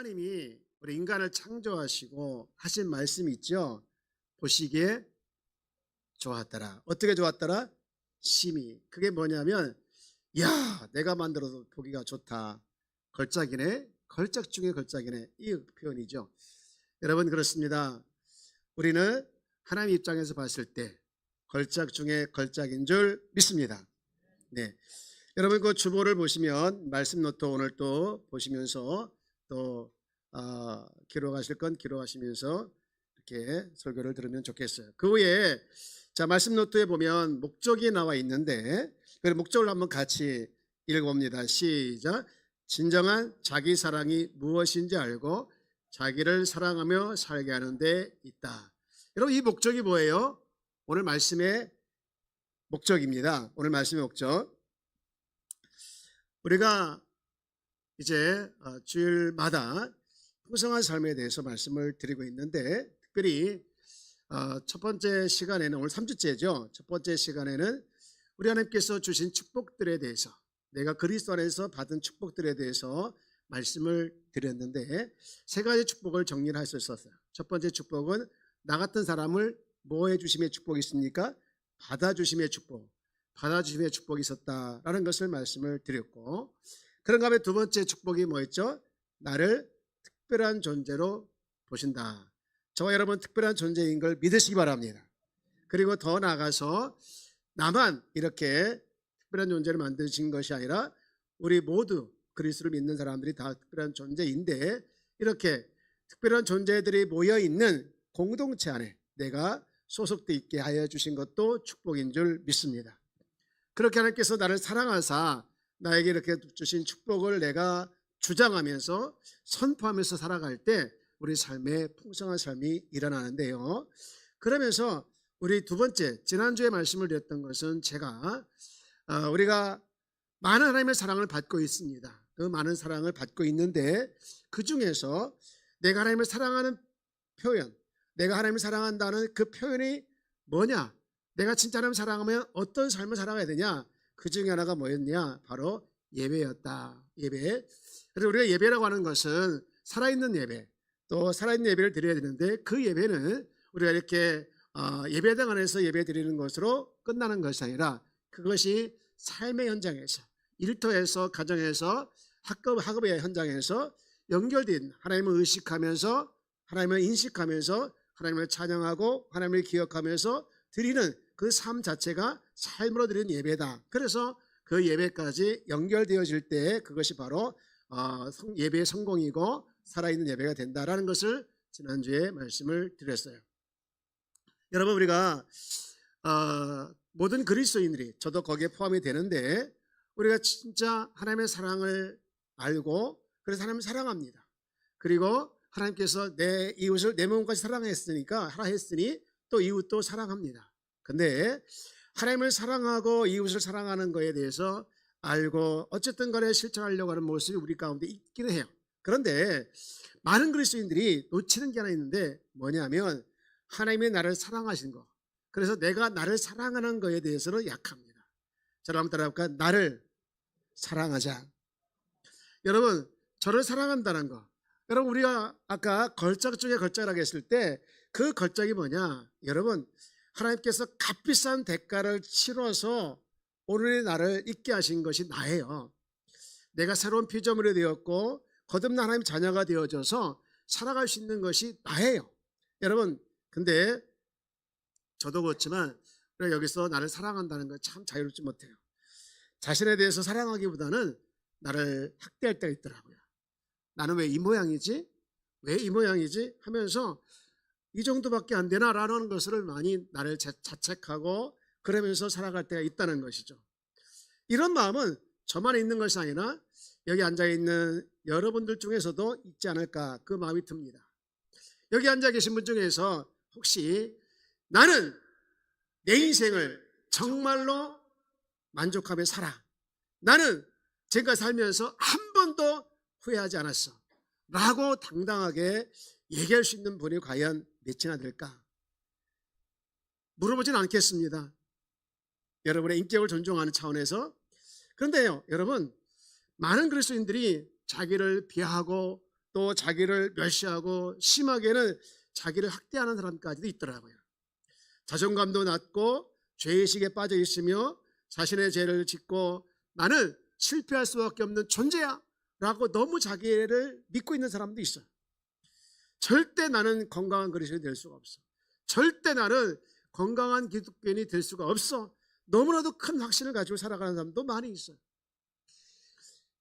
하나님이 우리 인간을 창조하시고 하신 말씀이 있죠. 보시기에 좋았더라. 어떻게 좋았더라? 심히. 그게 뭐냐면 야, 내가 만들어도 보기가 좋다. 걸작이네. 걸작 중에 걸작이네. 이 표현이죠. 여러분, 그렇습니다. 우리는 하나님 입장에서 봤을 때 걸작 중에 걸작인 줄 믿습니다. 네. 여러분, 그 주보를 보시면 말씀 노트 오늘 또 보시면서 또 기록하실 건 기록하시면서 이렇게 설교를 들으면 좋겠어요. 그 후에 자, 말씀 노트에 보면 목적이 나와 있는데 그 목적을 한번 같이 읽어봅니다. 시작. 진정한 자기 사랑이 무엇인지 알고 자기를 사랑하며 살게 하는 데 있다. 여러분, 이 목적이 뭐예요? 오늘 말씀의 목적입니다. 오늘 말씀의 목적. 우리가 이제 주일마다 풍성한 삶에 대해서 말씀을 드리고 있는데 특별히 첫 번째 시간에는 오늘 3주째죠. 첫 번째 시간에는 우리 하나님께서 주신 축복들에 대해서 내가 그리스도 안에서 받은 축복들에 대해서 말씀을 드렸는데 세 가지 축복을 정리를 할 수 있었어요. 첫 번째 축복은 나 같은 사람을 뭐 해주심의 축복이 있습니까? 받아주심의 축복. 받아주심의 축복이 있었다라는 것을 말씀을 드렸고 그런가 하면 두 번째 축복이 뭐였죠? 나를 특별한 존재로 보신다. 저와 여러분 특별한 존재인 걸 믿으시기 바랍니다. 그리고 더 나아가서 나만 이렇게 특별한 존재를 만드신 것이 아니라 우리 모두 그리스도를 믿는 사람들이 다 특별한 존재인데 이렇게 특별한 존재들이 모여있는 공동체 안에 내가 소속되어 있게 하여 주신 것도 축복인 줄 믿습니다. 그렇게 하나님께서 나를 사랑하사 나에게 이렇게 주신 축복을 내가 주장하면서 선포하면서 살아갈 때 우리 삶에 풍성한 삶이 일어나는데요. 그러면서 우리 두 번째 지난주에 말씀을 드렸던 것은 제가 우리가 많은 하나님의 사랑을 받고 있습니다. 그 많은 사랑을 받고 있는데 그 중에서 내가 하나님을 사랑하는 표현, 내가 하나님을 사랑한다는 그 표현이 뭐냐? 내가 진짜 하나님을 사랑하면 어떤 삶을 살아가야 되냐? 그 중에 하나가 뭐였냐? 바로 예배였다. 예배. 그래서 우리가 예배라고 하는 것은 살아있는 예배, 또 살아있는 예배를 드려야 되는데 그 예배는 우리가 이렇게 예배당 안에서 예배 드리는 것으로 끝나는 것이 아니라 그것이 삶의 현장에서, 일터에서, 가정에서, 학업의 현장에서 연결된 하나님을 의식하면서 하나님을 인식하면서 하나님을 찬양하고 하나님을 기억하면서 드리는 그 삶 자체가 삶으로 드리는 예배다. 그래서 그 예배까지 연결되어질 때 그것이 바로 예배의 성공이고 살아있는 예배가 된다라는 것을 지난주에 말씀을 드렸어요. 여러분, 우리가 모든 그리스도인들이 저도 거기에 포함이 되는데 우리가 진짜 하나님의 사랑을 알고 그래서 하나님을 사랑합니다. 그리고 하나님께서 내 이웃을 내 몸까지 사랑했으니 또 이웃도 사랑합니다. 근데 하나님을 사랑하고 이웃을 사랑하는 것에 대해서 알고 어쨌든 간에 실천하려고 하는 모습이 우리 가운데 있기는 해요. 그런데 많은 그리스도인들이 놓치는 게 하나 있는데 뭐냐면 하나님이 나를 사랑하신 거. 그래서 내가 나를 사랑하는 것에 대해서는 약합니다. 자, 한번 따라해볼까요? 나를 사랑하자. 여러분, 저를 사랑한다는 거. 여러분, 우리가 아까 걸작 중에 걸작이라고 했을 때 그 걸작이 뭐냐? 여러분, 하나님께서 값비싼 대가를 치러서 오늘의 나를 있게 하신 것이 나예요. 내가 새로운 피조물이 되었고 거듭난 하나님 자녀가 되어져서 살아갈 수 있는 것이 나예요. 여러분, 근데 저도 그렇지만 여기서 나를 사랑한다는 건 참 자유롭지 못해요. 자신에 대해서 사랑하기보다는 나를 학대할 때가 있더라고요. 나는 왜 이 모양이지? 왜 이 모양이지? 하면서 이 정도밖에 안 되나라는 것을 많이 나를 자책하고 그러면서 살아갈 때가 있다는 것이죠. 이런 마음은 저만 있는 것이 아니라 여기 앉아있는 여러분들 중에서도 있지 않을까 그 마음이 듭니다. 여기 앉아 계신 분 중에서 혹시 나는 내 인생을 정말로 만족하며 살아. 나는 제가 살면서 한 번도 후회하지 않았어. 라고 당당하게 얘기할 수 있는 분이 과연 몇이나 될까? 물어보진 않겠습니다. 여러분의 인격을 존중하는 차원에서. 그런데요, 여러분, 많은 그리스도인들이 자기를 비하하고 또 자기를 멸시하고 심하게는 자기를 학대하는 사람까지도 있더라고요. 자존감도 낮고 죄의식에 빠져 있으며 자신의 죄를 짓고 나는 실패할 수밖에 없는 존재야 라고 너무 자기를 믿고 있는 사람도 있어요. 절대 나는 건강한 그리스도인이 될 수가 없어. 절대 나는 건강한 기독교인이 될 수가 없어. 너무나도 큰 확신을 가지고 살아가는 사람도 많이 있어요.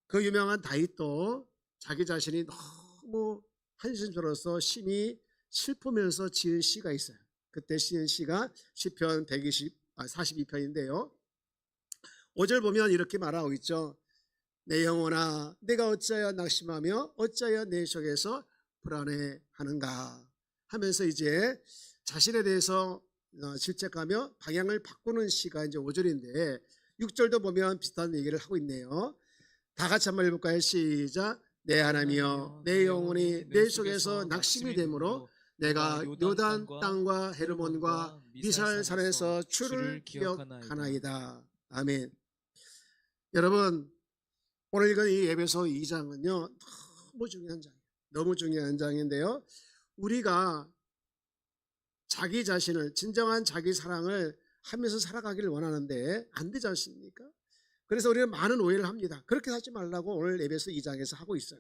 그 유명한 다윗도 자기 자신이 너무 한심스러워서 심히 슬프면서 지은 시가 있어요. 그때 지은 시가 시편 42편인데요. 5절 보면 이렇게 말하고 있죠. 내 영혼아 내가 어찌하여 낙심하며 어찌하여 내 속에서 불안해하는가 하면서 이제 자신에 대해서 질책하며 방향을 바꾸는 시가 이제 5절인데 6절도 보면 비슷한 얘기를 하고 있네요. 다 같이 한번 읽어볼까요? 시작. 내 하나님이여 내 영혼이 내 속에서 낙심이 되므로 내가 요단 땅과 헤르몬과 미살 산에서 주를 기억하나이다. 아멘. 여러분 오늘 읽은 이 에베소 2장은요 너무 중요한 장이에요. 너무 중요한 장인데요. 우리가 자기 자신을 진정한 자기 사랑을 하면서 살아가기를 원하는데 안 되지 않습니까? 그래서 우리는 많은 오해를 합니다. 그렇게 하지 말라고 오늘 에베소 2장에서 하고 있어요.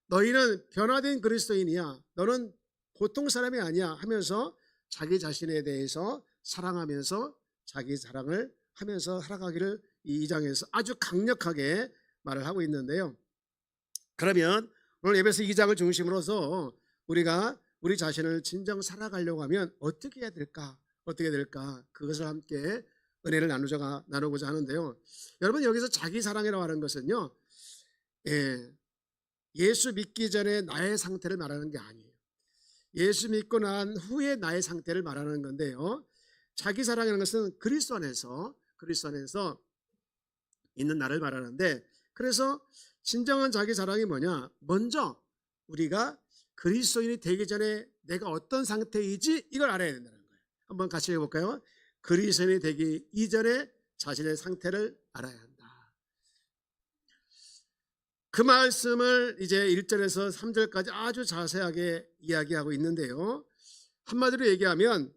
너희는 변화된 그리스도인이야. 너는 보통 사람이 아니야 하면서 자기 자신에 대해서 사랑하면서 자기 사랑을 하면서 살아가기를 이 2장에서 아주 강력하게 말을 하고 있는데요. 그러면 오늘 에베소 2장을 중심으로서 우리가 우리 자신을 진정 살아가려고 하면 어떻게 해야 될까? 어떻게 될까? 그것을 함께 은혜를 나누고자 하는데요. 여러분 여기서 자기 사랑이라고 하는 것은요. 예수 믿기 전에 나의 상태를 말하는 게 아니에요. 예수 믿고 난 후에 나의 상태를 말하는 건데요. 자기 사랑이라는 것은 그리스도 안에서 있는 나를 말하는데 그래서 진정한 자기 사랑이 뭐냐? 먼저 우리가 그리스도인이 되기 전에 내가 어떤 상태이지 이걸 알아야 된다는 거예요. 한번 같이 해볼까요? 그리스도인이 되기 이전에 자신의 상태를 알아야 한다. 그 말씀을 이제 1절에서 3절까지 아주 자세하게 이야기하고 있는데요. 한마디로 얘기하면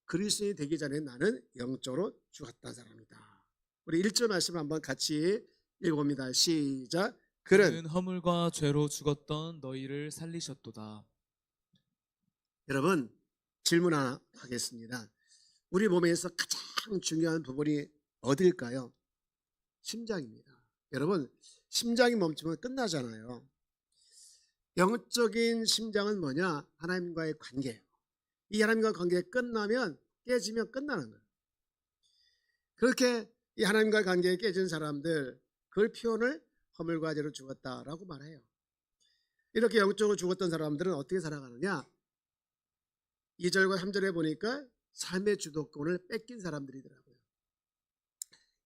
그리스도인이 되기 전에 나는 영적으로 죽었던 사람이다. 우리 1절 말씀 한번 같이 읽어봅니다. 시작. 그는 허물과 죄로 죽었던 너희를 살리셨도다. 여러분 질문 하나 하겠습니다. 우리 몸에서 가장 중요한 부분이 어딜까요? 심장입니다. 여러분 심장이 멈추면 끝나잖아요. 영적인 심장은 뭐냐? 하나님과의 관계예요. 이 하나님과 관계가 끝나면 깨지면 끝나는 거예요. 그렇게 이 하나님과 관계에 깨진 사람들 그걸 표현을 허물과 죄로 죽었다라고 말해요. 이렇게 영적으로 죽었던 사람들은 어떻게 살아가느냐? 2절과 3절에 보니까 삶의 주도권을 뺏긴 사람들이더라고요.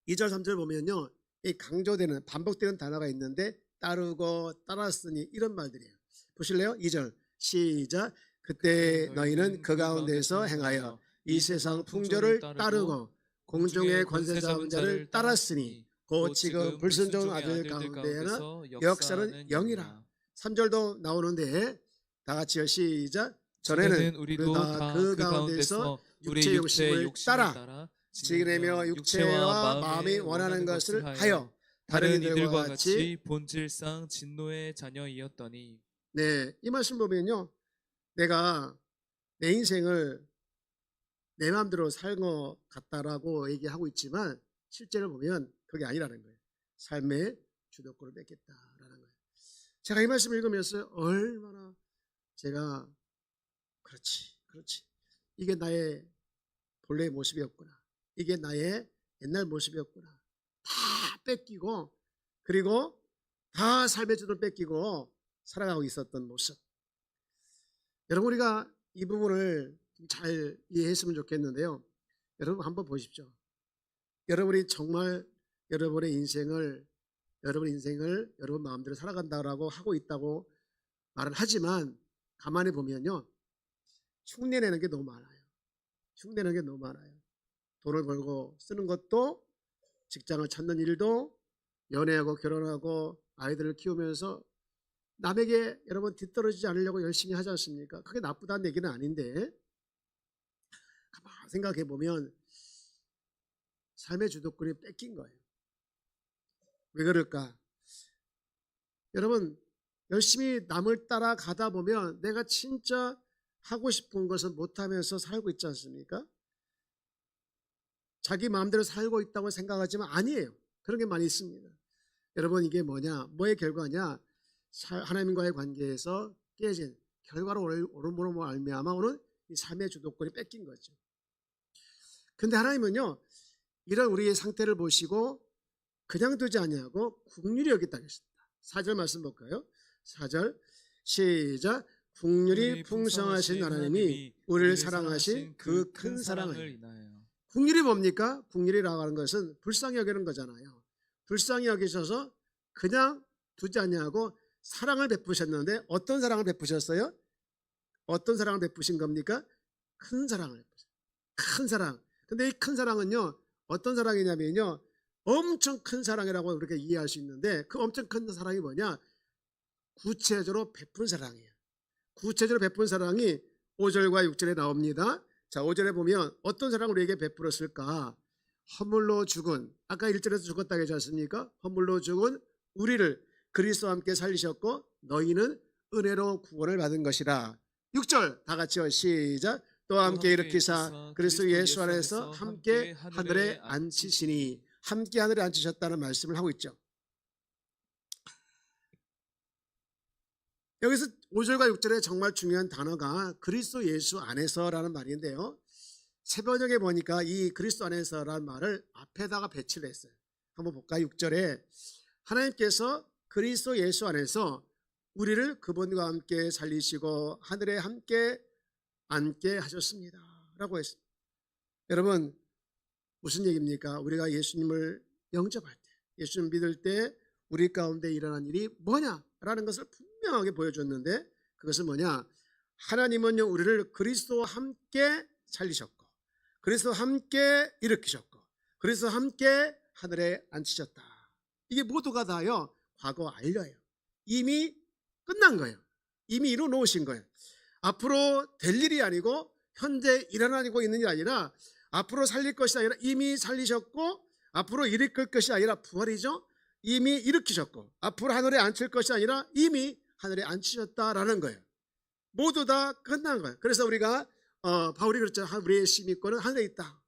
2절 3절 보면요 이 강조되는 반복되는 단어가 있는데 따르고 따랐으니 이런 말들이에요. 보실래요? 2절 시작. 그때 너희는 그 가운데서 행하여 이 세상 풍조를 따르고 공중의 권세 잡은 자를 따랐으니 곧 지금 불순종 아들 가운데나 역사는 영이라. 3절도 나오는데 다 같이요 시작. 전에는 우리도 다 그 가운데서 육체의 욕심을 따라 지내며 육체와 마음이 원하는 것을 하여 다른 이들과 같이 본질상 진노의 자녀이었더니. 네, 이 말씀 보면요 내가 내 인생을 내 마음대로 살 것 같다라고 얘기하고 있지만 실제로 보면 그게 아니라는 거예요. 삶의 주도권을 뺏겠다라는 거예요. 제가 이 말씀을 읽으면서 얼마나 제가 그렇지 이게 나의 본래의 모습이었구나. 이게 나의 옛날 모습이었구나. 다 뺏기고 그리고 다 삶의 주도를 뺏기고 살아가고 있었던 모습. 여러분 우리가 이 부분을 잘 이해했으면 좋겠는데요. 여러분 한번 보십시오. 여러분이 정말 여러분의 인생을 여러분 마음대로 살아간다라고 하고 있다고 말을 하지만 가만히 보면요. 흉내내는 게 너무 많아요. 돈을 벌고 쓰는 것도 직장을 찾는 일도 연애하고 결혼하고 아이들을 키우면서 남에게 여러분 뒤떨어지지 않으려고 열심히 하지 않습니까? 그게 나쁘다는 얘기는 아닌데 가만 생각해 보면 삶의 주도권이 뺏긴 거예요. 왜 그럴까? 여러분 열심히 남을 따라가다 보면 내가 진짜 하고 싶은 것을 못하면서 살고 있지 않습니까? 자기 마음대로 살고 있다고 생각하지만 아니에요. 그런 게 많이 있습니다. 여러분 이게 뭐냐? 뭐의 결과냐? 하나님과의 관계에서 깨진 결과로 오름으로 말미암아 오는 이 삶의 주도권이 뺏긴 거죠. 근데 하나님은요 이런 우리의 상태를 보시고 그냥 두지 아니하고 긍휼히 여기다 계십니다. 4절 말씀 볼까요? 4절 시작. 긍휼이 풍성하신 하나님이 우리를 사랑하신 그 큰 사랑을 인하여. 긍휼이 뭡니까? 긍휼이라고 하는 것은 불쌍히 여기는 거잖아요. 불쌍히 여기셔서 그냥 두지 아니하고 사랑을 베푸셨는데 어떤 사랑을 베푸셨어요? 어떤 사랑을 베푸신 겁니까? 큰 사랑을 베푸셨어요. 큰 사랑. 근데 이 큰 사랑은요 어떤 사랑이냐면요 엄청 큰 사랑이라고 우리가 이해할 수 있는데 그 엄청 큰 사랑이 뭐냐? 구체적으로 베푼 사랑이에요. 구체적으로 베푼 사랑이 5절과 6절에 나옵니다. 자, 5절에 보면 어떤 사랑을 우리에게 베풀었을까? 허물로 죽은, 아까 1절에서 죽었다고 하지 않습니까? 허물로 죽은 우리를 그리스도와 함께 살리셨고 너희는 은혜로 구원을 받은 것이라. 6절 다 같이요. 시작. 또 함께 일으키사 그리스도 예수 안에서 함께 하늘에 앉히시니. 함께 하늘에 앉히셨다는 말씀을 하고 있죠. 여기서 5절과 6절에 정말 중요한 단어가 그리스도 예수 안에서라는 말인데요. 새번역에 보니까 이 그리스도 안에서라는 말을 앞에다가 배치를 했어요. 한번 볼까요? 6절에 하나님께서 그리스도 예수 안에서 우리를 그분과 함께 살리시고 하늘에 함께 앉게 하셨습니다 라고 했습니다. 여러분 무슨 얘기입니까? 우리가 예수님을 영접할 때, 예수님 믿을 때 우리 가운데 일어난 일이 뭐냐라는 것을 분명하게 보여줬는데 그것은 뭐냐? 하나님은요 우리를 그리스도와 함께 살리셨고 그리스도와 함께 일으키셨고 그리스도와 함께 하늘에 앉히셨다. 이게 모두가 다요 과거 완료예요. 이미 끝난 거예요. 이미 이루 놓으신 거예요. 앞으로 될 일이 아니고 현재 일어나고 있는 일이 아니라 앞으로 살릴 것이 아니라 이미 살리셨고 앞으로 일으킬 것이 아니라 부활이죠. 이미 일으키셨고 앞으로 하늘에 앉힐 것이 아니라 이미 하늘에 앉히셨다라는 거예요. 모두 다 끝난 거예요. 그래서 우리가 바울이 그랬죠. 우리의 시민권은 하늘에 있다.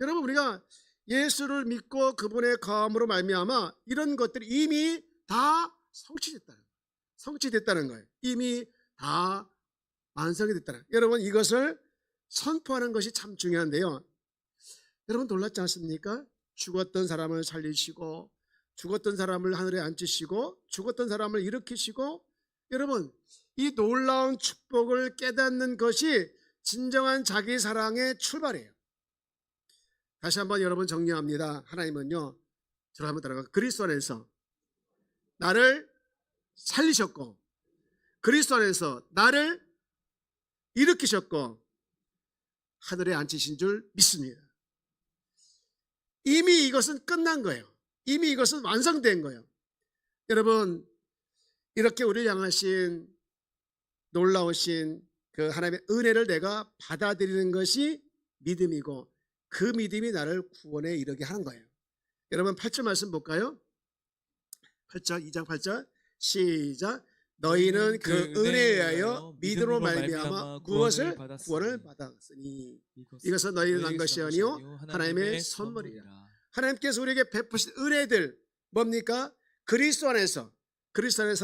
여러분 우리가 예수를 믿고 그분의 거함으로 말미암아 이런 것들이 이미 다 성취됐다는 거예요. 이미 다 완성이 됐다는 거예요. 여러분 이것을 선포하는 것이 참 중요한데요. 여러분 놀랍지 않습니까? 죽었던 사람을 살리시고 죽었던 사람을 하늘에 앉히시고 죽었던 사람을 일으키시고 여러분 이 놀라운 축복을 깨닫는 것이 진정한 자기 사랑의 출발이에요. 다시 한번 여러분 정리합니다. 하나님은요 저를 한번 따라가 그리스도 안에서 나를 살리셨고 그리스도 안에서 나를 일으키셨고 하늘에 앉히신 줄 믿습니다. 이미 이것은 끝난 거예요. 이미 이것은 완성된 거예요. 여러분 이렇게 우리를 향하신 놀라우신 그 하나님의 은혜를 내가 받아들이는 것이 믿음이고 그 믿음이 나를 구원에 이르게 하는 거예요. 여러분 8절 말씀 볼까요? 8절 2장 8절 시작. 너희는 그 은혜에 의하여 믿음으로 말미암아 무엇을 구원을 받았으니 이것은 너희를 난 것이 아니요 하나님의 선물이라. 하나님께서 우리에게 베푸신 은혜들 뭡니까? 그리스도 안에서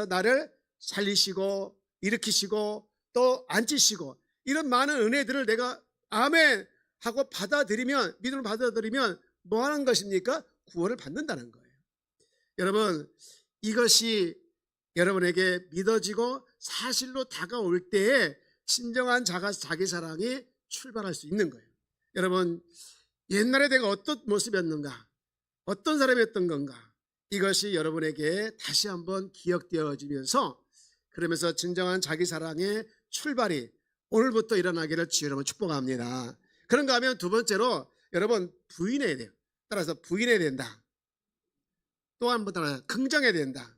나를 살리시고 일으키시고 또 앉히시고 이런 많은 은혜들을 내가 아멘 하고 받아들이면 믿음을 받아들이면 뭐 하는 것입니까? 구원을 받는다는 거예요. 여러분 이것이 여러분에게 믿어지고 사실로 다가올 때에 진정한 자기 사랑이 출발할 수 있는 거예요. 여러분 옛날에 내가 어떤 모습이었는가 어떤 사람이었던 건가 이것이 여러분에게 다시 한번 기억되어지면서 그러면서 진정한 자기 사랑의 출발이 오늘부터 일어나기를 주여 여러분 축복합니다. 그런가 하면 두 번째로 여러분 부인해야 돼요. 따라서 부인해야 된다. 또 한 번 따라 긍정해야 된다.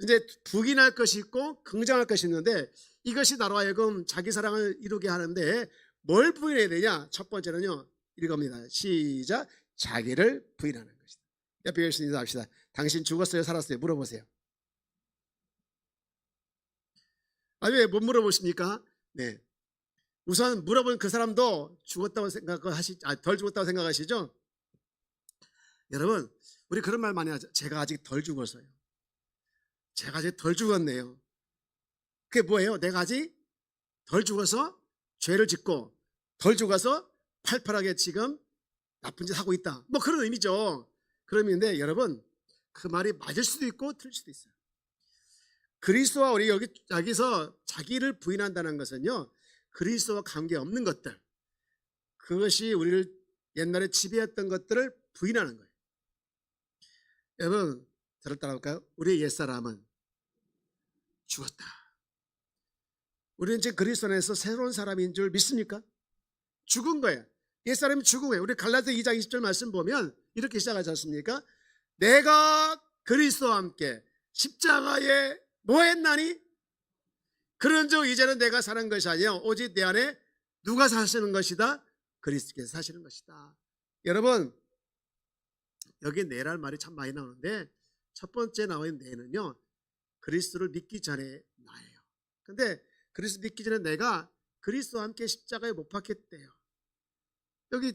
이제 부인할 것이 있고 긍정할 것이 있는데 이것이 나로 하여금 자기 사랑을 이루게 하는데 뭘 부인해야 되냐? 첫 번째는요. 읽어봅니다. 시작. 자기를 부인하는 것이다. 옆에 계신 인사합시다. 당신 죽었어요? 살았어요? 물어보세요. 아, 왜 못 물어보십니까? 네. 우선 물어본 그 사람도 죽었다고 덜 죽었다고 생각하시죠? 여러분, 우리 그런 말 많이 하죠. 제가 아직 덜 죽었어요. 제가 아직 덜 죽었네요. 그게 뭐예요? 내가 아직 덜 죽어서 죄를 짓고 덜 죽어서 팔팔하게 지금 나쁜 짓 하고 있다. 뭐 그런 의미죠. 그런 의미인데 여러분, 그 말이 맞을 수도 있고 틀릴 수도 있어요. 그리스도와 우리 여기서 자기를 부인한다는 것은요, 그리스도와 관계없는 것들, 그것이 우리를 옛날에 지배했던 것들을 부인하는 거예요. 여러분, 저를 따라볼까요? 우리의 옛사람은 죽었다. 우리는 이제 그리스도 안에서 새로운 사람인 줄 믿습니까? 죽은 거예요. 옛사람이 죽은 거예요. 우리 갈라디아 2장 20절 말씀 보면 이렇게 시작하지 않습니까? 내가 그리스도와 함께 십자가에 뭐 했나니? 그런즉 이제는 내가 사는 것이 아니요 오직 내 안에 누가 사시는 것이다? 그리스도께서 사시는 것이다. 여러분, 여기 내란 말이 참 많이 나오는데 첫 번째 나와 있는 내는요, 그리스도를 믿기 전에 나예요. 근데 그리스도 믿기 전에 내가 그리스도와 함께 십자가에 못 박혔대요. 여기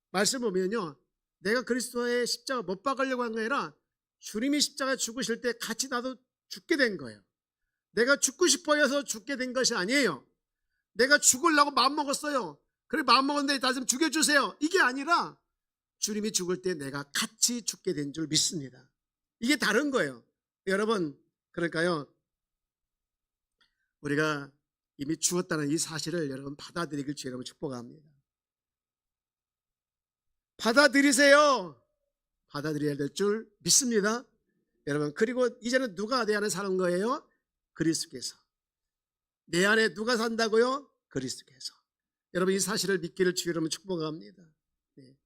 말씀 보면요, 내가 그리스도의 십자가 못 박으려고 한 게 아니라 주님이 십자가 죽으실 때 같이 나도 죽게 된 거예요. 내가 죽고 싶어 해서 죽게 된 것이 아니에요. 내가 죽으려고 마음먹었어요. 그래 마음먹었는데 나 좀 죽여주세요. 이게 아니라 주님이 죽을 때 내가 같이 죽게 된 줄 믿습니다. 이게 다른 거예요. 여러분, 그러니까요, 우리가 이미 죽었다는 이 사실을 여러분 받아들이길 주의 이름으로 축복합니다. 받아들이세요. 받아들여야 될 줄 믿습니다. 여러분, 그리고 이제는 누가 내 안에 사는 거예요? 그리스도께서. 내 안에 누가 산다고요? 그리스도께서. 여러분, 이 사실을 믿기를 주의 이름으로 축복합니다. 네.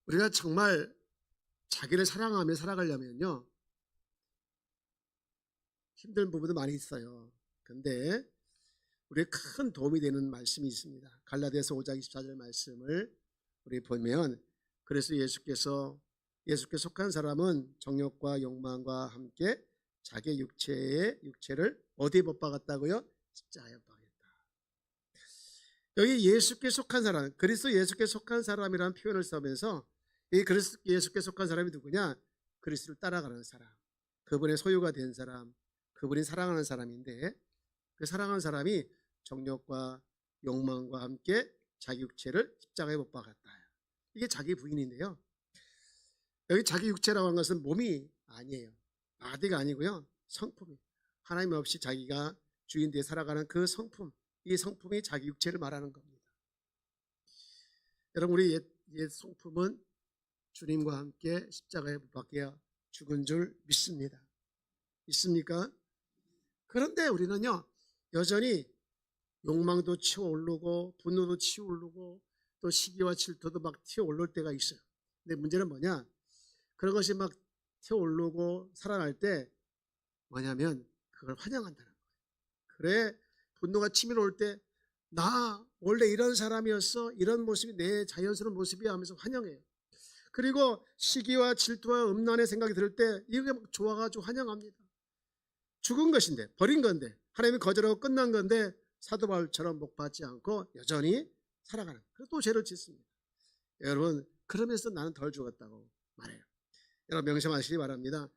우리가 정말 자기를 사랑하며 살아가려면요, 힘든 부분도 많이 있어요. 그런데 우리의 큰 도움이 되는 말씀이 있습니다. 갈라디아서 5장 24절 말씀을 우리 보면, 그래서 예수께 속한 사람은 정욕과 욕망과 함께 자기 육체를 어디에 못 박았다고요? 십자가에 못 박았다. 여기 예수께 속한 사람, 그리스도 예수께 속한 사람이라는 표현을 쓰면서 이 그리스도 예수께 속한 사람이 누구냐? 그리스도를 따라가는 사람, 그분의 소유가 된 사람, 그분이 사랑하는 사람인데, 그 사랑하는 사람이 정욕과 욕망과 함께 자기 육체를 십자가에 못 박았다. 이게 자기 부인인데요, 여기 자기 육체라고 하는 것은 몸이 아니에요. 바디가 아니고요, 성품이. 하나님 없이 자기가 주인 뒤에 살아가는 그 성품, 이 성품이 자기 육체를 말하는 겁니다. 여러분, 우리 옛 성품은 주님과 함께 십자가에 못 박혀 죽은 줄 믿습니다. 믿습니까? 그런데 우리는요, 여전히 욕망도 치어오르고 분노도 치어오르고 또 시기와 질투도 막 튀어오를 때가 있어요. 근데 문제는 뭐냐? 그런 것이 막 튀어오르고 살아날 때 뭐냐면 그걸 환영한다는 거예요. 그래, 분노가 치밀어 올 때 나 원래 이런 사람이었어, 이런 모습이 내 자연스러운 모습이야 하면서 환영해요. 그리고 시기와 질투와 음란의 생각이 들 때 이게 막 좋아가지고 환영합니다. 죽은 것인데, 버린 건데, 하나님이 거절하고 끝난 건데 사도 바울처럼 목 받지 않고 여전히 살아가는 거예요. 그래서 또 죄를 짓습니다. 여러분, 그러면서 나는 덜 죽었다고 말해요. 여러분, 명심하시기 바랍니다.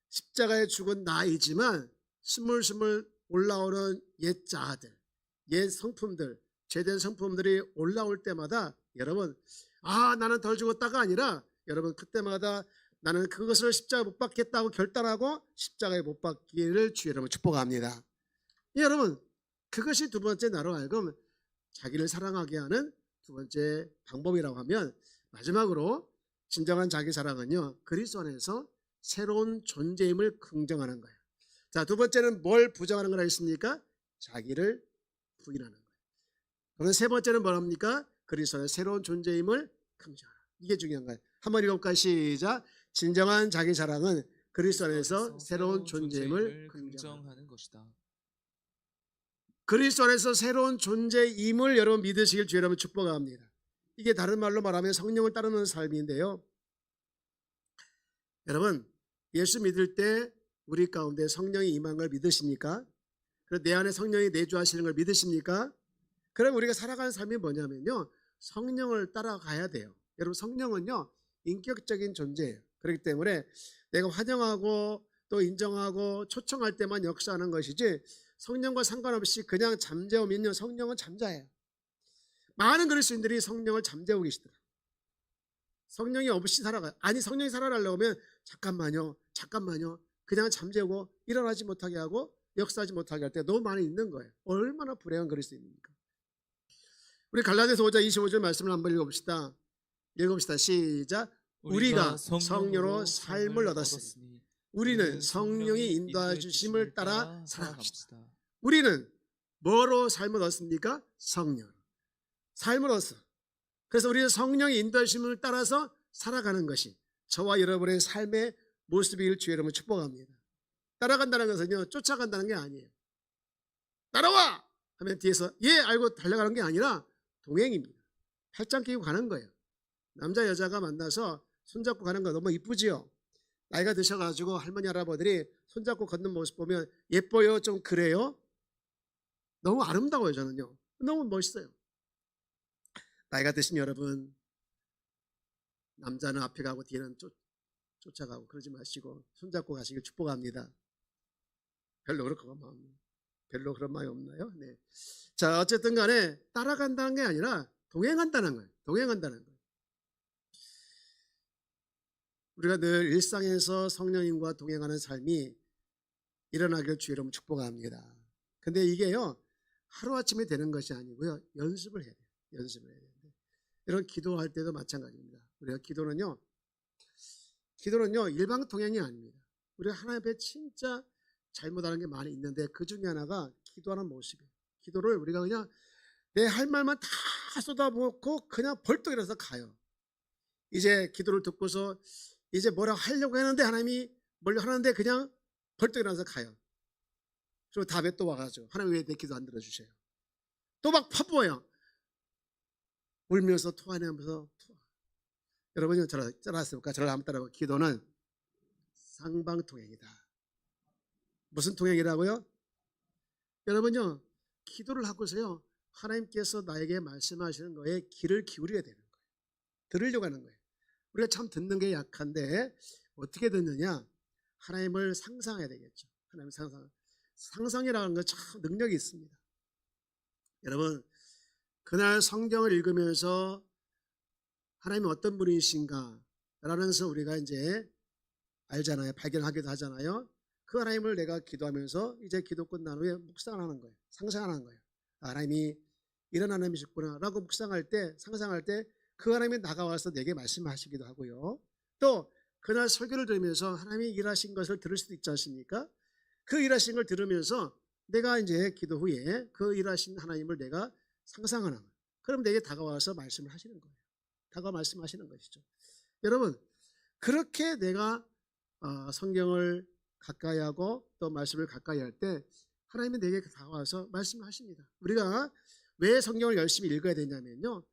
십자가에 죽은 나이지만 스물스물 올라오는 옛 자아들, 옛 성품들, 죄된 성품들이 올라올 때마다 여러분, 나는 덜 죽었다가 아니라 여러분, 그때마다 나는 그것을 십자가에 못 박겠다고 결단하고 십자가에 못 박기를 주의 이름으로 축복합니다. 여러분, 그것이 두 번째 나로 하여금 자기를 사랑하게 하는 두 번째 방법이라고 하면, 마지막으로 진정한 자기 사랑은요, 그리스도 안에서 새로운 존재임을 긍정하는 거예요. 자, 두 번째는 뭘 부정하는 거라 했습니까? 자기를 부인하는 거예요. 그러면 세 번째는 뭐랍니까? 그리스도 안에 새로운 존재임을 긍정하는 거예요. 이게 중요한 거예요. 한번 읽어볼까요? 시작. 진정한 자기 사랑은 그리스도 안에서 새로운 존재임을 긍정하는 긍정하는 것이다. 그리스도 안에서 새로운 존재임을 여러분 믿으시길 주의 이름으로 축복합니다. 이게 다른 말로 말하면 성령을 따르는 삶인데요. 여러분 예수 믿을 때 우리 가운데 성령이 임한 걸 믿으십니까? 그리고 내 안에 성령이 내주하시는 걸 믿으십니까? 그럼 우리가 살아가는 삶이 뭐냐면요, 성령을 따라가야 돼요. 여러분 성령은요 인격적인 존재예요. 그렇기 때문에 내가 환영하고 또 인정하고 초청할 때만 역사하는 것이지 성령과 상관없이 그냥 잠재우면요 성령은 잠자예요. 많은 그리스도인들이 성령을 잠재우고 계시더라고요. 성령이 없이 살아가요. 아니 성령이 살아나려면 잠깐만요 그냥 잠재우고 일어나지 못하게 하고 역사하지 못하게 할 때 너무 많이 있는 거예요. 얼마나 불행한 그리스도인입니까? 우리 갈라디아서 5장 25절 말씀을 한번 읽어봅시다. 시작. 우리가 성령으로 삶을 얻었으니 우리는 성령이 인도해 주심을 따라 살아갑시다. 우리는 뭐로 삶을 얻습니까? 성령. 삶을 얻어. 그래서 우리는 성령의 인도해 주심을 따라서 살아가는 것이 저와 여러분의 삶의 모습이길 주의 이름으로 축복합니다. 따라간다는 것은요 쫓아간다는 게 아니에요. 따라와! 하면 뒤에서 예 알고 달려가는 게 아니라 동행입니다. 팔짱 끼고 가는 거예요. 남자 여자가 만나서 손잡고 가는 거 너무 이쁘지요. 나이가 드셔가지고 할머니 할아버들이 손잡고 걷는 모습 보면 예뻐요? 좀 그래요? 너무 아름다워요. 저는요 너무 멋있어요. 나이가 드신 여러분, 남자는 앞에 가고 뒤에는 쫓아가고 그러지 마시고 손잡고 가시길 축복합니다. 별로 그런 마음이 없나요? 네. 자, 어쨌든 간에 따라간다는 게 아니라 동행한다는 거예요. 동행한다는 거예요. 우리가 늘 일상에서 성령님과 동행하는 삶이 일어나길 주의 이름으로 축복합니다. 근데 이게요 하루아침에 되는 것이 아니고요 연습을 해야 돼요. 연습을 해야 돼요. 이런 기도할 때도 마찬가지입니다. 우리가 기도는요 일방통행이 아닙니다. 우리가 하나님 앞에 진짜 잘못하는 게 많이 있는데 그 중에 하나가 기도하는 모습이에요. 기도를 우리가 그냥 내 할 말만 다 쏟아붓고 그냥 벌떡 일어나서 가요. 이제 기도를 듣고서 이제 뭐라고 하려고 했는데 하나님이 뭘 하는데 그냥 벌떡 일어나서 가요. 그리고 다음에 또 와가지고 하나님 왜 내 기도 안 들어주세요? 또 막 퍼부어요. 울면서 토하면서 여러분이 저를 따라했습니까? 저를 한번 따라하고 기도는 쌍방통행이다. 무슨 통행이라고요? 여러분요 기도를 하고서요 하나님께서 나에게 말씀하시는 거에 귀를 기울여야 되는 거예요. 들으려고 하는 거예요. 우리가 참 듣는 게 약한데 어떻게 듣느냐? 하나님을 상상해야 되겠죠. 하나님 상상이라는 건 참 능력이 있습니다. 여러분 그날 성경을 읽으면서 하나님이 어떤 분이신가 라면서 우리가 이제 알잖아요. 발견하기도 하잖아요. 그 하나님을 내가 기도하면서 이제 기도 끝난 후에 묵상하는 거예요. 상상하는 거예요. 하나님이 이런 하나님이셨구나 라고 묵상할 때 상상할 때 그 하나님이 나가와서 내게 말씀하시기도 하고요. 또 그날 설교를 들으면서 하나님이 일하신 것을 들을 수도 있지 않습니까? 그 일하신 걸 들으면서 내가 이제 기도 후에 그 일하신 하나님을 내가 상상하는 거예요. 그럼 내게 다가와서 말씀을 하시는 거예요. 다가와 말씀하시는 것이죠. 여러분 그렇게 내가 성경을 가까이 하고 또 말씀을 가까이 할 때 하나님이 내게 다가와서 말씀을 하십니다. 우리가 왜 성경을 열심히 읽어야 되냐면요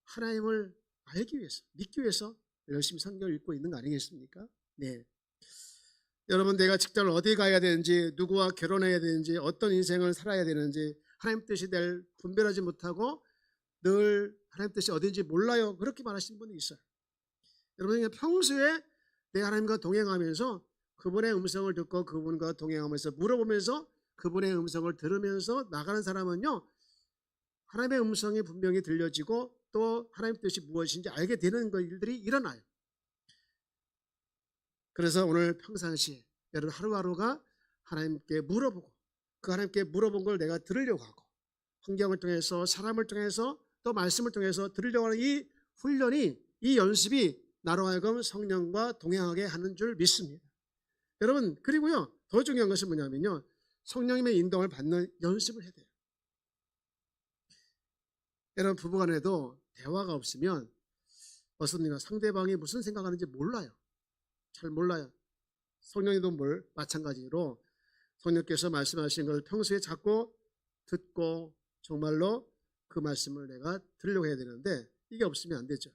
하나님을 알기 위해서 믿기 위해서 열심히 성경을 읽고 있는 거 아니겠습니까? 네. 여러분 내가 직장을 어디 가야 되는지 누구와 결혼해야 되는지 어떤 인생을 살아야 되는지 하나님 뜻이 늘 분별하지 못하고 늘 하나님 뜻이 어딘지 몰라요. 그렇게 말하시는 분이 있어요. 여러분 평소에 내 하나님과 동행하면서 그분의 음성을 듣고 그분과 동행하면서 물어보면서 그분의 음성을 들으면서 나가는 사람은요 하나님의 음성이 분명히 들려지고 또 하나님 뜻이 무엇인지 알게 되는 일들이 일어나요. 그래서 오늘 평상시에 여러분 하루하루가 하나님께 물어보고 그 하나님께 물어본 걸 내가 들으려고 하고 환경을 통해서 사람을 통해서 또 말씀을 통해서 들으려고 하는 이 훈련이 이 연습이 나로 하여금 성령과 동행하게 하는 줄 믿습니다. 여러분 그리고요 더 중요한 것은 뭐냐면요 성령님의 인도를 받는 연습을 해야 돼요. 여러분 부부간에도 대화가 없으면 어떻습니까? 상대방이 무슨 생각하는지 몰라요. 잘 몰라요. 성령님도 마찬가지로 성령께서 말씀하신 것을 평소에 자꾸 듣고 정말로 그 말씀을 내가 들으려고 해야 되는데 이게 없으면 안 되죠.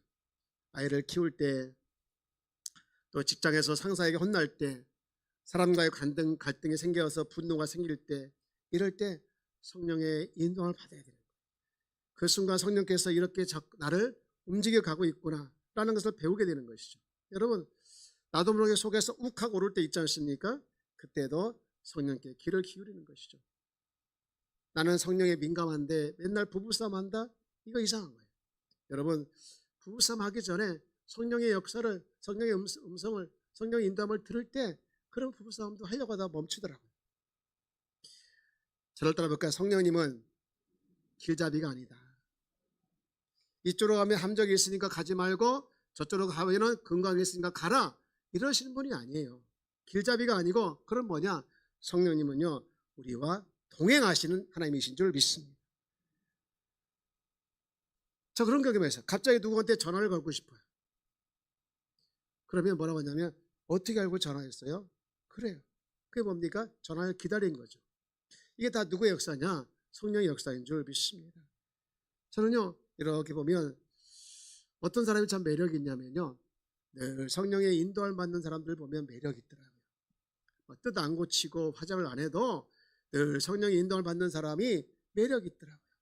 아이를 키울 때, 또 직장에서 상사에게 혼날 때, 사람과의 갈등이 생겨서 분노가 생길 때, 이럴 때 성령의 인도를 받아야 되는 거예요. 그 순간 성령께서 이렇게 나를 움직여 가고 있구나 라는 것을 배우게 되는 것이죠. 여러분, 나도 모르게 속에서 욱하고 오를 때 있지 않습니까? 그때도 성령께 귀를 기울이는 것이죠. 나는 성령에 민감한데 맨날 부부싸움 한다? 이거 이상한 거예요. 여러분, 부부싸움 하기 전에 성령의 역사를, 성령의 음성을, 성령의 인도함을 들을 때 그런 부부싸움도 하려고 하다 멈추더라고요. 저를 따라볼까요? 성령님은 길잡이가 아니다. 이쪽으로 가면 함정이 있으니까 가지 말고 저쪽으로 가면 건강이 있으니까 가라, 이러시는 분이 아니에요. 길잡이가 아니고, 그럼 뭐냐? 성령님은요, 우리와 동행하시는 하나님이신 줄 믿습니다. 저 그런 경험이 있어요. 갑자기 누구한테 전화를 걸고 싶어요. 그러면 뭐라고 하냐면, 어떻게 알고 전화했어요? 그래요. 그게 뭡니까? 전화를 기다린 거죠. 이게 다 누구의 역사냐? 성령의 역사인 줄 믿습니다. 저는요, 이렇게 보면 어떤 사람이 참 매력이 있냐면요, 늘 성령의 인도를 받는 사람들 보면 매력이 있더라고요. 뜻 안 고치고 화장을 안 해도 늘 성령의 인도를 받는 사람이 매력이 있더라고요.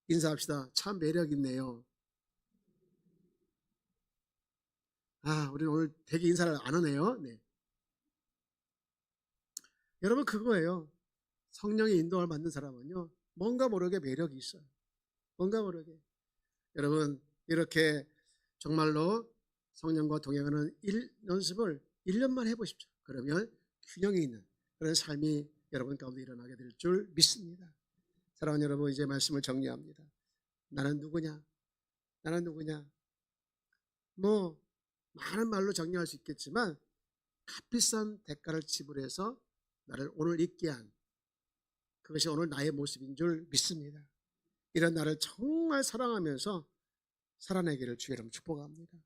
인사합시다. 참 매력 있네요. 우리는 오늘 되게 인사를 안 하네요. 네. 여러분, 그거예요. 성령의 인도를 받는 사람은요, 뭔가 모르게 매력이 있어요. 뭔가 모르게. 여러분, 이렇게 정말로 성령과 동행하는 연습을 1년만 해보십시오. 그러면 균형이 있는 그런 삶이 여러분 가운데 일어나게 될 줄 믿습니다. 사랑하는 여러분, 이제 말씀을 정리합니다. 나는 누구냐? 나는 누구냐? 뭐 많은 말로 정리할 수 있겠지만 값비싼 대가를 지불해서 나를 오늘 있게 한, 그것이 오늘 나의 모습인 줄 믿습니다. 이런 나를 정말 사랑하면서 살아내기를 주의 이름으로 축복합니다.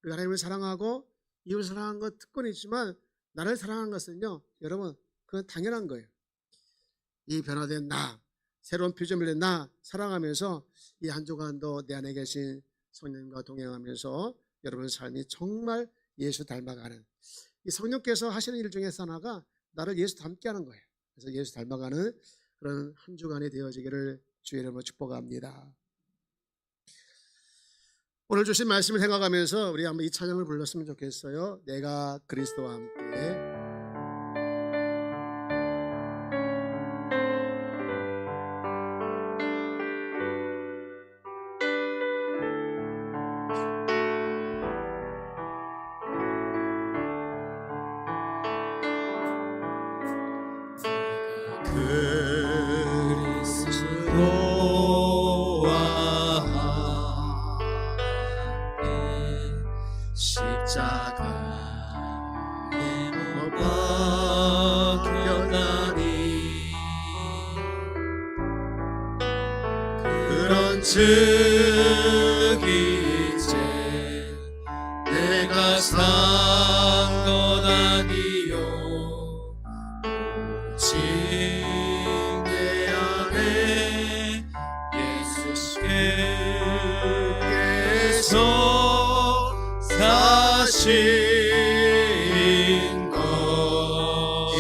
우리 하나님을 사랑하고 이웃을 사랑하는 것 특권이지만, 나를 사랑하는 것은요, 여러분, 그건 당연한 거예요. 이 변화된 나, 새로운 표정을 낸 나 사랑하면서 이 한 주간도 내 안에 계신 성령님과 동행하면서 여러분의 삶이 정말 예수 닮아가는, 이 성령께서 하시는 일 중에서 하나가 나를 예수 닮게 하는 거예요. 그래서 예수 닮아가는 그런 한 주간이 되어지기를 주의 이름으로 축복합니다. 오늘 주신 말씀을 생각하면서 우리 한번 이 찬양을 불렀으면 좋겠어요. 내가 그리스도와 함께. 십자가에 못 박혔나니 그런즉 이제 내가 산 것 아니요 오직 내 안에 예수께서 사신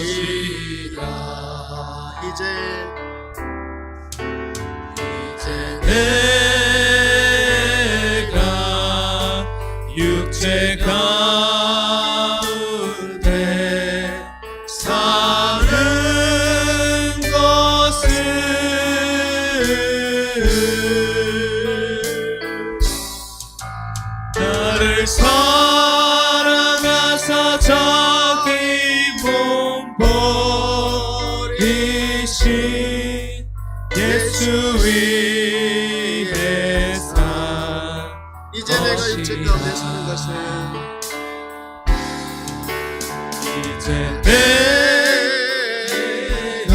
것이라. 이제 내가 육체 가운데 사는 것은 나를 사랑하사 자기 몸 버리신 예수 위에 산 이제 내가 육체 가운데 사는 것은 이제 내가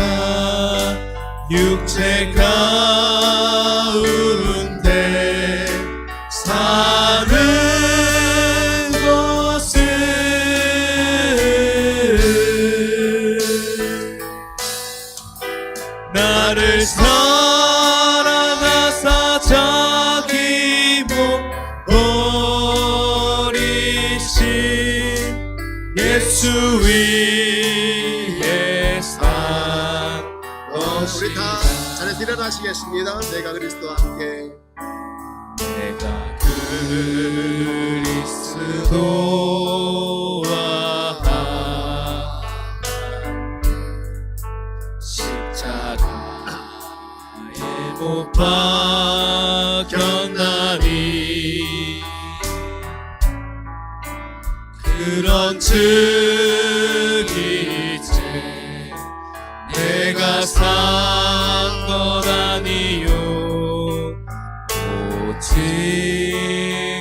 육체 가운데 사는 것은 예수 위에 산 우리 다 것이라. 자리에서 일어나시겠습니다. 내가 그리스도와 함께 내가 그리스도와 함께 십자가에 못 박혔나니 그런즉 이제 내가 산 것 아니요 오직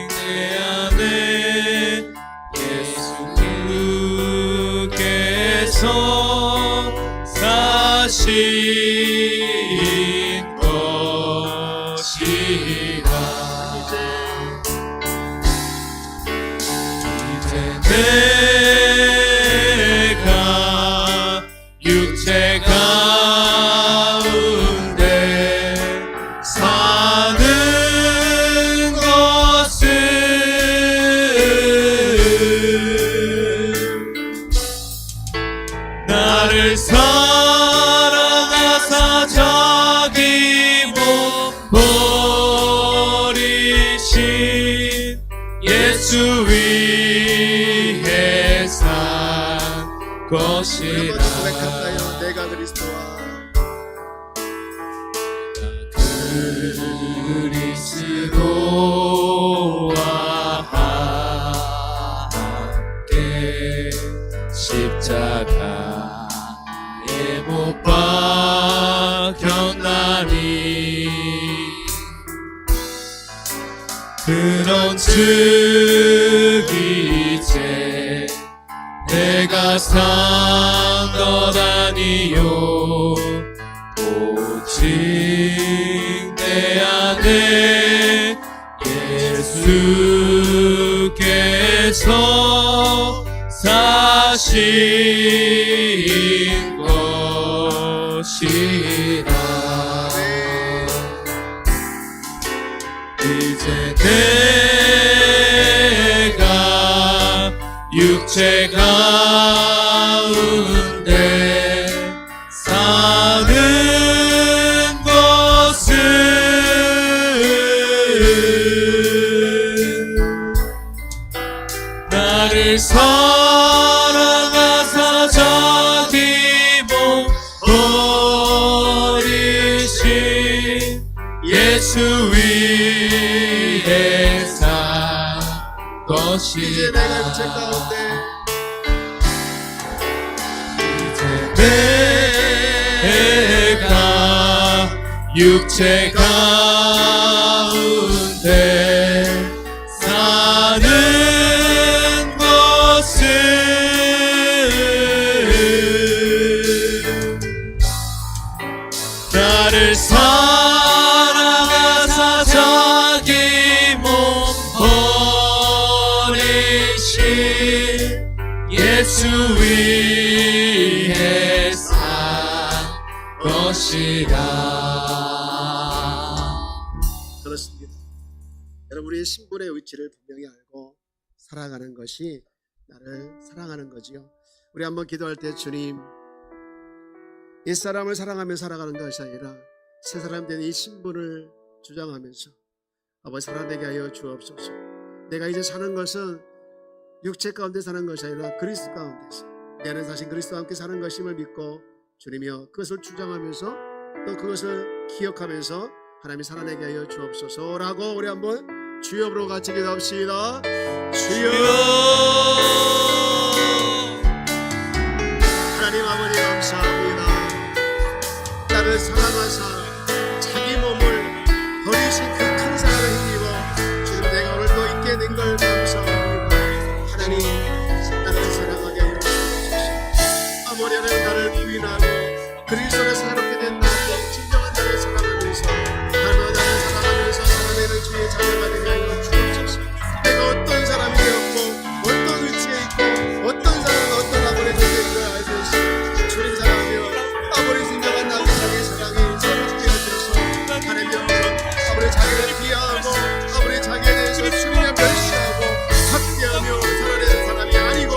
내 안에 예수께서 사신 것이라. 이제 내가 육체 가운데 사는 것은 나를 사랑하사 자기 몸 버리신 예수 위에 산 것이라. 한번 고백할까요? 내가 그리스도와 그리스도와 함께 십자가에 못 박혔나니 그런즉 이제 내가 산 것 아니요 오직 내 안에 예수께서 사신 것이라. 이제 내가 육체 가운데 사는 것은 나를 사랑하사 자기 몸 버리신 예수 위에 산 이제 것이라. 내가 육체 가운데 내가 육체 가운데 사는 것은 나를 사랑하사 자기 몸 버리신 예수 위에 산 것이라. 그렇습니다. 여러분, 우리의 신분의 위치를 분명히 알고 살아가는 것이 나를 사랑하는 거지요. 우리 한번 기도할 때, 주님, 이 사람을 사랑하며 살아가는 것이 아니라 새 사람 된 이 신분을 주장하면서 아버지 살아내게 하여 주옵소서. 내가 이제 사는 것은 육체 가운데 사는 것이 아니라 그리스도 가운데서 내 안에 사신 그리스도와 함께 사는 것임을 믿고 주님이여 그것을 주장하면서 또 그것을 기억하면서 하나님이 살아내게 하여 주옵소서라고 우리 한번 주여 부르고 같이 기도합시다. 주여. 하나님 아버지 감사합니다. 나를 사랑하사 자기 몸을 버리신 그 큰 사랑을 힘입어 주님 내가 오늘 또 있게 된 걸 감사합니다. 하나님 나를 사랑하게 하여 주옵소서. 아무리 하나님 나를 부인하고 그리스도를 새롭게 된 나도 진정한 나를 사랑하면서 하나님 나를 사랑하면서 살아내는 주의 자녀가 되게 하여 주옵소서. 내가 어떤 사람이 되었고 어떤 위치에 있고 어떤 사람은 어떤 아버지 존재인 걸 알듯이 주님 사랑하며 아버지 진정한 나의 사랑이 새롭게 되어서 하나님 아버지 자기를 비하하고 아버지 자기에 대해서 주님을 멸시하고 학대하며 살아내는 사람이 아니고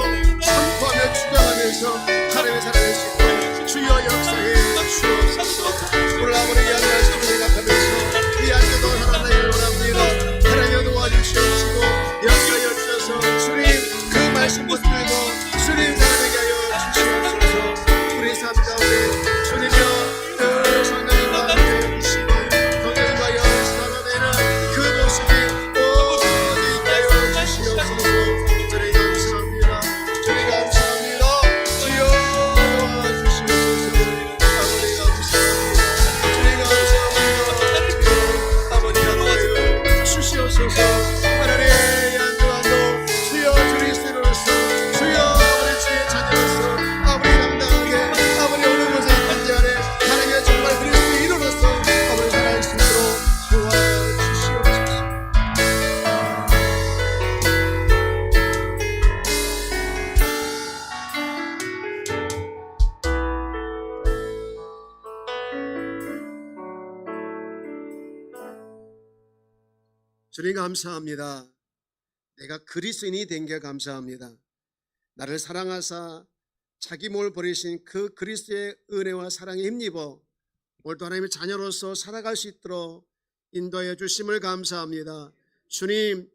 주님 감사합니다. 내가 그리스도인이 된 게 감사합니다. 나를 사랑하사 자기 몸을 버리신 그 그리스도의 은혜와 사랑에 힘입어 오늘도 하나님의 자녀로서 살아갈 수 있도록 인도하여 주심을 감사합니다. 주님,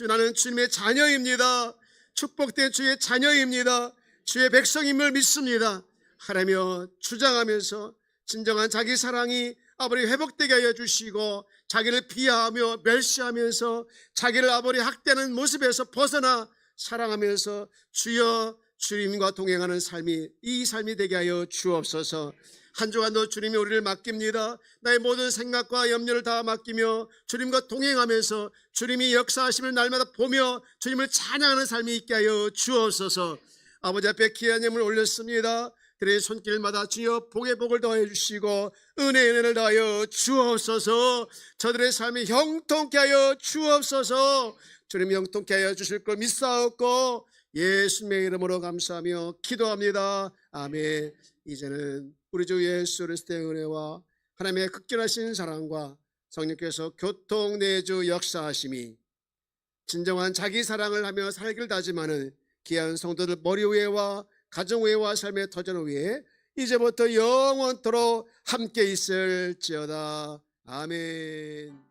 나는 주님의 자녀입니다. 축복된 주의 자녀입니다. 주의 백성임을 믿습니다. 하라며 주장하면서 진정한 자기 사랑이 아버지 회복되게 하여 주시고 자기를 비하하며 멸시하면서 자기를 아버지 학대하는 모습에서 벗어나 사랑하면서 주여 주님과 동행하는 삶이 이 삶이 되게 하여 주옵소서. 한 주간도 주님이 우리를 맡깁니다. 나의 모든 생각과 염려를 다 맡기며 주님과 동행하면서 주님이 역사하심을 날마다 보며 주님을 찬양하는 삶이 있게 하여 주옵소서. 아버지 앞에 귀한 예물 올렸습니다. 그의 손길마다 주여 복의 복을 더해 주시고 은혜의 은혜를 더하여 주옵소서. 저들의 삶이 형통케 하여 주옵소서. 주님 형통케 하여 주실 걸 믿사옵고 예수님의 이름으로 감사하며 기도합니다. 아멘. 이제는 우리 주 예수 그리스도의 은혜와 하나님의 극진하신 사랑과 성령께서 교통내주 역사하심이 진정한 자기 사랑을 하며 살기를 다짐하는 귀한 성도들 머리 위에와 가정 위에와 삶의 터전 위에 이제부터 영원토록 함께 있을지어다. 아멘.